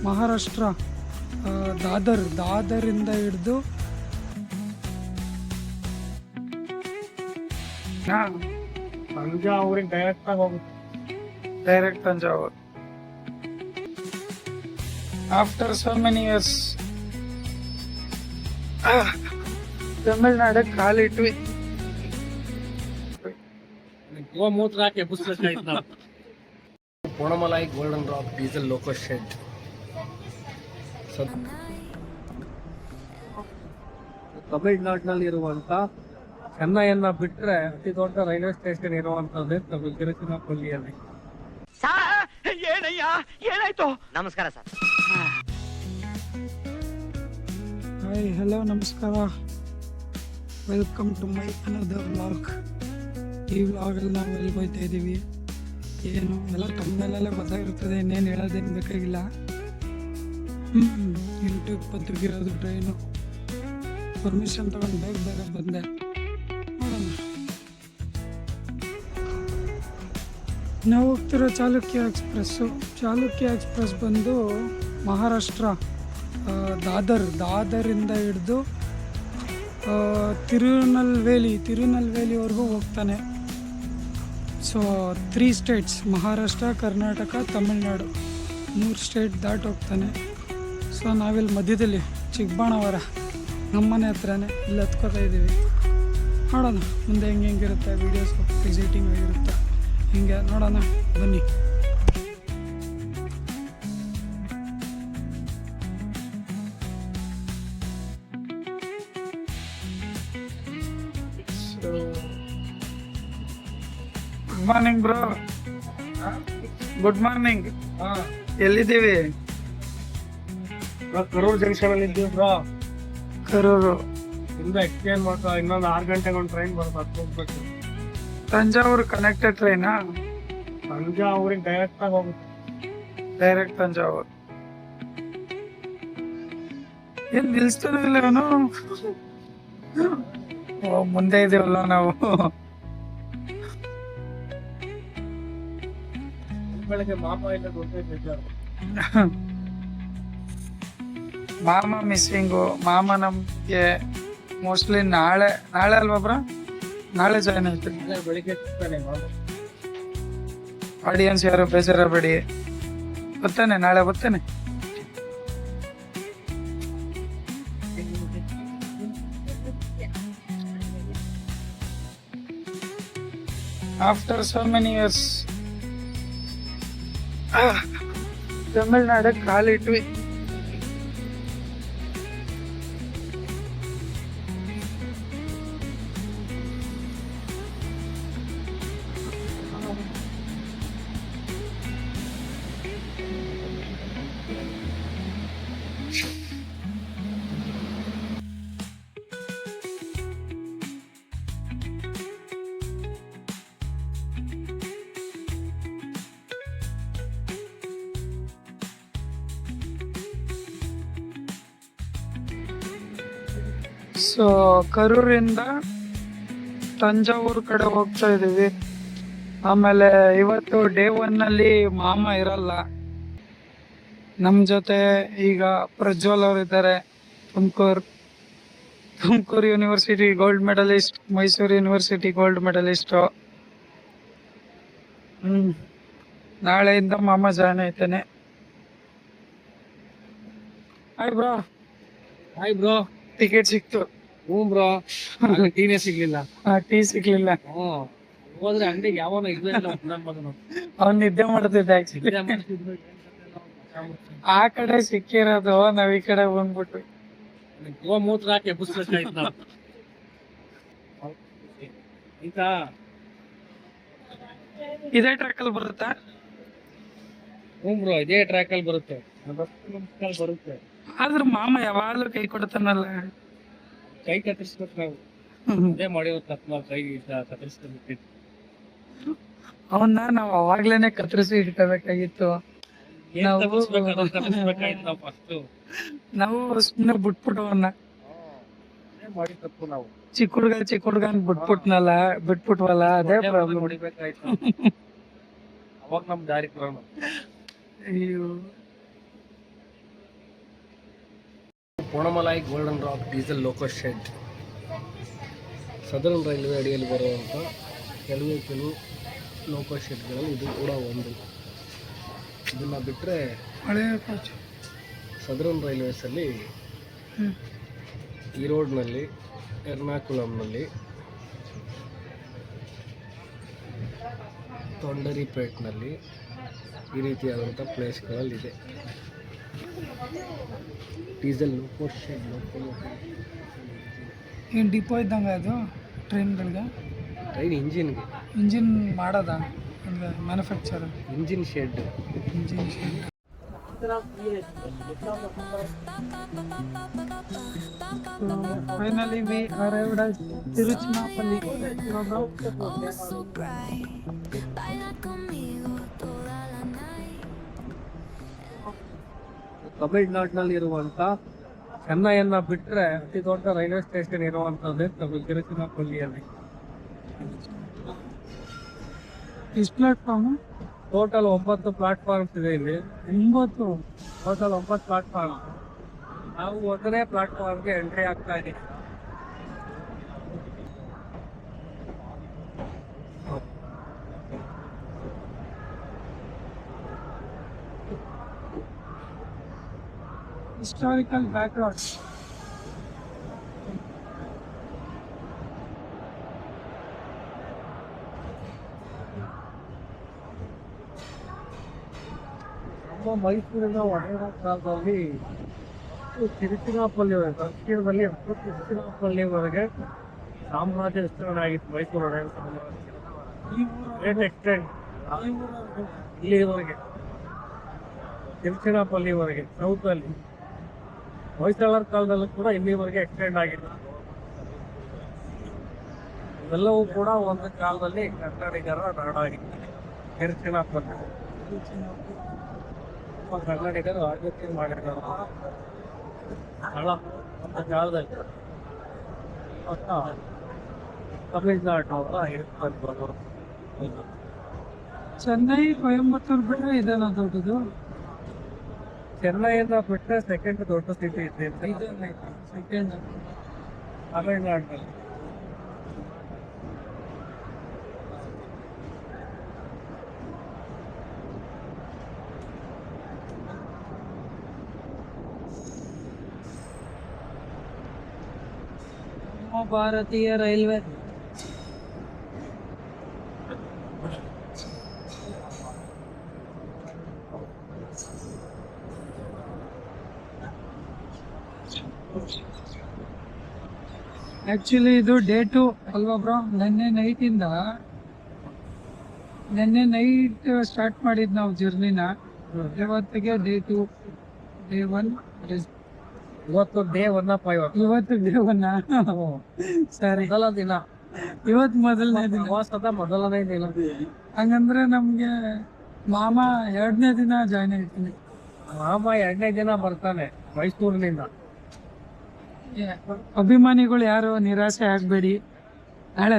ಮಹಾರಾಷ್ಟ್ರ ದಾದರಿಂದ ಹಿಡಿದು ತಂಜಾವೂರಿಗೆ ಡೈರೆಕ್ಟ್ ಆಗಿ ಹೋಗುತ್ತೆ. Direct Thanjavur. After so many years Tamil Nadu ಕಾಲಿಟ್ವಿ. ಗೋಮೂತ್ರ ಹಾಕಿ ಎಬ್ಬಿಸ್ಬೇಕಾಯ್ತು ನಾವು. Ponmalai golden rock diesel loco shed. ತಮಿಳ್ನಾಡಿನಲ್ಲಿ ಇರುವಂತ ಚೆನ್ನೈಯನ್ನ ಬಿಟ್ರೆ ಅತಿ ದೊಡ್ಡ ರೈಲ್ವೆ ಸ್ಟೇಷನ್ ಇರುವಂತದ್ದು ತಿರುಚಿನಪಲ್ಲಿಯಲ್ಲಿ. ಏನಾಯ್ತು? ನಮಸ್ಕಾರ ಸರ್. ಹಾಯ್, ಹಲೋ, ನಮಸ್ಕಾರ. Welcome to my another vlog. ಈ ವ್ಲಾಗಲ್ಲಿ ನಾವು ಎಲ್ಲಿಗೆ ಹೋಗ್ತಾ ಇದ್ದೀವಿ, ಏನು ಎಲ್ಲ ತಮ್ಮನೆಲ್ಲೇ ಗೊತ್ತಾಗಿರ್ತದೆ, ಇನ್ನೇನು ಹೇಳೋದೇನು ಬೇಕಾಗಿಲ್ಲ. 8:20 ಟ್ರೈನು. ಪರ್ಮಿಷನ್ ತಗೊಂಡು ಬೇಗ ಬಂದೆ. ನೋಡೋಣ. ನಾವು ಹೋಗ್ತಿರೋ ಚಾಲುಕ್ಯ ಎಕ್ಸ್ಪ್ರೆಸ್ ಬಂದು ಮಹಾರಾಷ್ಟ್ರ ದಾದರಿಂದ ಹಿಡಿದು ತಿರುನಲ್ವೇಲಿವರೆಗೂ ಹೋಗ್ತಾನೆ. So 3 States, Maharashtra, Karnataka, Tamil Nadu, 3 state ದಾಟಿ ಹೋಗ್ತಾನೆ. ಸೊ ನಾವಿಲ್ಲಿ ಮಧ್ಯದಲ್ಲಿ ಚಿಕ್ಕಬಾಣವರ ನಮ್ಮನೆ ಹತ್ರನೇ ಇಲ್ಲಿ ಹತ್ಕೋತಾ ಇದ್ದೀವಿ. ನೋಡೋಣ ಮುಂದೆ ಹೆಂಗಿರುತ್ತೆ, ವೀಡಿಯೋಸ್ ಎಕ್ಸೈಟಿಂಗ್ ಆಗಿರುತ್ತೆ, ಹಿಂಗೆ ನೋಡೋಣ, ಬನ್ನಿ. Good morning bro. Good morning. ಎಲ್ಲಿದ್ದೀವಿ? ಕರೂರ್ ಜಂಕ್ಷನ್ ಅಲ್ಲಿ ಇದ್ದೀವಿ ಬ್ರೋ. ಕರೂರು ಇಂದ ಎಕ್ಸ್ಚೇಂಜ್ ಮಾಡ್ತಾ ಇನ್ನೊಂದು 6 ಗಂಟೆಗೆ ಒಂದು ಟ್ರೈನ್ ಬರ್ಬೇಕು, ಹೋಗ್ಬೇಕು. ತಂಜಾವೂರು ಕನೆಕ್ಟೆಡ್ ಟ್ರೈನಾ? ತಂಜಾವೂರಿಗೆ ಡೈರೆಕ್ಟ್ ಆಗಿ ಹೋಗುತ್ತೆ. ಡೈರೆಕ್ಟ್ ತಂಜಾವೂರು. ಏನ್ ನಿಲ್ಸ್ತಾನೆ ಇಲ್ಲ ಅವನು? ಓ, ಮುಂದೆ ಇದೀವಲ್ಲ ನಾವು. ಬೆಳಗ್ಗೆ ಮಾಮ ಇಲ್ಲ ದೊಡ್ಡ ಬೇಜಾರು. ಮಾಮ ಮಿಸ್ಸಿಂಗು. ಮಾಮ ನಮ್ಗೆ ಮೋಸ್ಟ್ಲಿ ನಾಳೆ ಅಲ್ವಾ ಬ್ರಾ? ನಾಳೆ ಜಾಯ್ನ್ ಆಯ್ತೀನಿ. ಬೆಳಿಗ್ಗೆ ಸಿಗ್ತಾನೆ ಮಾಮ. ಆಡಿಯನ್ಸ್ ಯಾರು ಬೇಜಾರಬೇಡಿ, ಬರ್ತಾನೆ, ನಾಳೆ ಬರ್ತಾನೆ. After so many years Tamil Nadu ಕಾಲಿಟ್ವಿ. ಸೊ ಕರೂರಿಂದ ತಂಜಾವೂರು ಕಡೆ ಹೋಗ್ತಾ ಇದೀವಿ. ಆಮೇಲೆ ಇವತ್ತು ಡೇ 1 ಅಲ್ಲಿ ಮಾಮ ಇರಲ್ಲ ನಮ್ ಜೊತೆ. ಈಗ ಪ್ರಜ್ವಲ್ ಅವರು ಇದ್ದಾರೆ, Tumakuru university gold medalist, Mysuru university gold medalist. ನಾಳೆಯಿಂದ ಮಾಮ ಜಾಯ್ನ್ ಆಯ್ತಾನೆ. Hi bro. ಟಿಕೆಟ್ ಸಿಕ್ತು. ಹ್ಞೂ ಬ್ರೋ. ಟೀನೇ ಸಿಗ್ಲಿಲ್ಲ. ಟೀ ಸಿಗ್ಲಿಲ್ಲ. ಹೋದ್ರೆ ಅಂಗಡಿಗೆ ಯಾವನೋ ಇದ್ದಿಲ್ಲ. ಅವ್ನ್ ನಿದ್ದೆ ಮಾಡ್ತಿದ್ದೆ ಆಕ್ಚುಲಿ. ಆ ಕಡೆ ಸಿಕ್ಕಿರೋದು, ನಾವ್ ಈ ಕಡೆ ಬಂದ್ಬಿಟ್ವಿ. ಗೋಮೂತ್ರ ಹಾಕಿ ಎಬ್ಬಿಸ್ಬೇಕಾಯ್ತು ನಾವು. ಈಗ ಇದೇ ಟ್ರ್ಯಾಕ್ ಅಲ್ಲಿ ಬರುತ್ತಾ? ಹ್ಞೂ ಬ್ರೋ, ಇದೇ ಟ್ರ್ಯಾಕ್ ಅಲ್ಲಿ ಬರುತ್ತೆ. ಬರುತ್ತೆ. ಆದ್ರ ಮಾಮ ಯಾವಾಗ್ಲೂ ಕೈ ಕೊಡ್ತಾನಲ್ಲ. ಕೈ ಕತ್ತರಿಸ್ಬೇಕು ನಾವು. ಇದೇ ಮಾಡಿರೋ ತಪ್ಪು, ನಾವು ಕೈ ಕತ್ತರಿಸ್ಬೇಕು. ಅವನ್ನ ನಾವ್ ಅವಾಗ್ಲೇನೆ ಕತ್ತರಿಸಿ ಇಟ್ಕೋಬೇಕಾಗಿತ್ತು. ನಾವು ಸುಮ್ಮನೆ ಬಿಟ್ಬಿಟ್ಟವನ್ನ. ಮಾಡಿ ತಪ್ಪು ನಾವು. ಚಿಕ್ಕ ಹುಡ್ಗ ಬಿಟ್ಬಿಟ್ವಲ್ಲ, ಅದೇ ಪ್ರಾಬ್ಲಮ್. ಹೊಡಿಬೇಕಾಯ್ತು. ಅವಾಗ ನಮ್ ದಾರಿ ಬರೋಣ. ಅಯ್ಯೋ, ಪೊಣಮಲೈ golden rock diesel loco shed. Southern railway ಅಡಿಯಲ್ಲಿ ಬರುವಂಥ ಕೆಲವು ಲೋಕೋ ಶೆಡ್ಗಳಲ್ಲಿ ಇದು ಕೂಡ ಒಂದು. ಇದನ್ನು ಬಿಟ್ಟರೆ ಹಳೆಯ ಕೋಚ್. ಸದರ್ನ್ ರೈಲ್ವೇಸಲ್ಲಿ ಈರೋಡ್ನಲ್ಲಿ, ಎರ್ನಾಕುಲಂನಲ್ಲಿ, ತೊಂಡರಿಪೇಟ್ನಲ್ಲಿ ಈ ರೀತಿಯಾದಂಥ ಪ್ಲೇಸ್ಗಳಲ್ಲಿದೆ ಡೀಸೆಲ್ ಲೋಕೋ ಶೆಡ್. ಏನು ಡಿಪೋ ಇದ್ದಂಗೆ ಅದು ಟ್ರೈನ್ಗಳಿಗೆ? ಟ್ರೈನ್ ಇಂಜಿನ್ಗೆ, ಇಂಜಿನ್ ಮಾಡೋದ ಅಂದರೆ manufacture engine shed. Engine shed. Finally we arrived at Tiruchirappalli. ತಮಿಳ್ನಾಡಿನಲ್ಲಿರುವಂಥ ಚೆನ್ನೈಯನ್ನು ಬಿಟ್ಟರೆ ಅತಿ ದೊಡ್ಡ ರೈಲ್ವೆ ಸ್ಟೇಷನ್ ಇರುವಂಥದ್ದೇ ತಿರುಚನಾಪಲ್ಲಿಯಲ್ಲಿ. ಎಷ್ಟು ಪ್ಲಾಟ್ಫಾರ್ಮು? ಟೋಟಲ್ 9 ಪ್ಲಾಟ್ಫಾರ್ಮ್ಸ್ ಇದೆ ಇಲ್ಲಿ. 9? Total 9 platform. ನಾವು 1ನೇ ಪ್ಲಾಟ್ಫಾರ್ಮ್ಗೆ ಎಂಟ್ರಿ ಆಗ್ತಾ ಇದ್ದೀವಿ. Historical background. ನಮ್ಮ ಮೈಸೂರಿನ ಒಡೆಯರ ಕಾಲದಲ್ಲಿ ತಿರುಚನಾಪಲ್ಲಿವರೆಗೆ, ದಕ್ಷಿಣದಲ್ಲಿ ತಿರುಚನಾಪಲ್ಲಿವರೆಗೆ ಸಾಮ್ರಾಜ್ಯ ವಿಸ್ತರಣೆ ಆಗಿತ್ತು. ಮೈಸೂರು ಒಡೆಯರ ಸಾಮ್ರಾಜ್ಯ ಗ್ರೇಟ್ ಎಕ್ಸ್ಟೆಂಟ್ ಇಲ್ಲಿವರೆಗೆ, ತಿರುಚನಾಪಲ್ಲಿವರೆಗೆ ಸೌತಲ್ಲಿ. ಹೊಯ್ಸಳರ ಕಾಲದಲ್ಲೂ ಕೂಡ ಇಲ್ಲಿವರೆಗೆ ಎಕ್ಸ್ಟೆಂಡ್ ಆಗಿತ್ತು. ಇವೆಲ್ಲವೂ ಕೂಡ ಒಂದು ಕಾಲದಲ್ಲಿ ಕನ್ನಡಿಗರ ನಾಡಾಗಿತ್ತು ತಿರುಚನಾಪಲ್ಲಿ. ಕನ್ನಡಿಗರು ಆಳ್ವಿಕೆ ಮಾಡಿದರು ಸ್ಥಳ ಒಂದು ಕಾಲದಲ್ಲಿ. ಮತ್ತು ತಮಿಳ್ನಾಡಿನವರ ಇರ್ಬೋದು. ಚೆನ್ನೈ, ಕೊಯಂಬತ್ತೂರು ಬಿಟ್ಟರೆ ಇದೇನಾ ದೊಡ್ಡದು? ಚೆನ್ನೈಯಿಂದ ಬಿಟ್ಟರೆ ಸೆಕೆಂಡ್ ದೊಡ್ಡ ಸಿಟಿ ಇದೆ ಸೆಕೆಂಡ್ ತಮಿಳ್ನಾಡಿನಲ್ಲಿ. ಭಾರತೀಯ ರೈಲ್ವೆ. ಆ್ಯಕ್ಚುಲಿ ಇದು ಡೇ 2 ಅಲ್ವಾ ಬ್ರೋ? ನೆನ್ನೆ ನೈಟ್ ಸ್ಟಾರ್ಟ್ ಮಾಡಿದ್ದು ನಾವು ಜರ್ನಿನ. ಇವತ್ತಿಗೆ ಡೇ 2, ಡೇ 1. ಇವತ್ತು ಡೇ 1 ಇವತ್ತು ಡೇ 1. ಸರಿ, ಮೊದಲ ದಿನ. ಇವತ್ತು ಮೊದಲನೇ ದಿನ, ಪ್ರವಾಸದ ಮೊದಲನೇ ದಿನ. ಹಂಗಂದ್ರೆ ನಮ್ಗೆ ಮಾಮ 2ನೇ ದಿನ ಜಾಯ್ನ್ ಆಯ್ತೀನಿ. ಮಾಮ 2ನೇ ದಿನ ಬರ್ತಾನೆ ಮೈಸೂರಿನಿಂದ. ಅಭಿಮಾನಿಗಳು ಯಾರು ನಿರಾಸೆ ಆಗ್ಬೇಡಿ,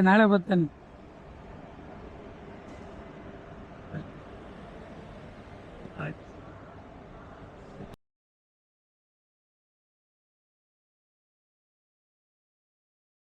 ನಾಳೆ ಬರ್ತಾನೆ.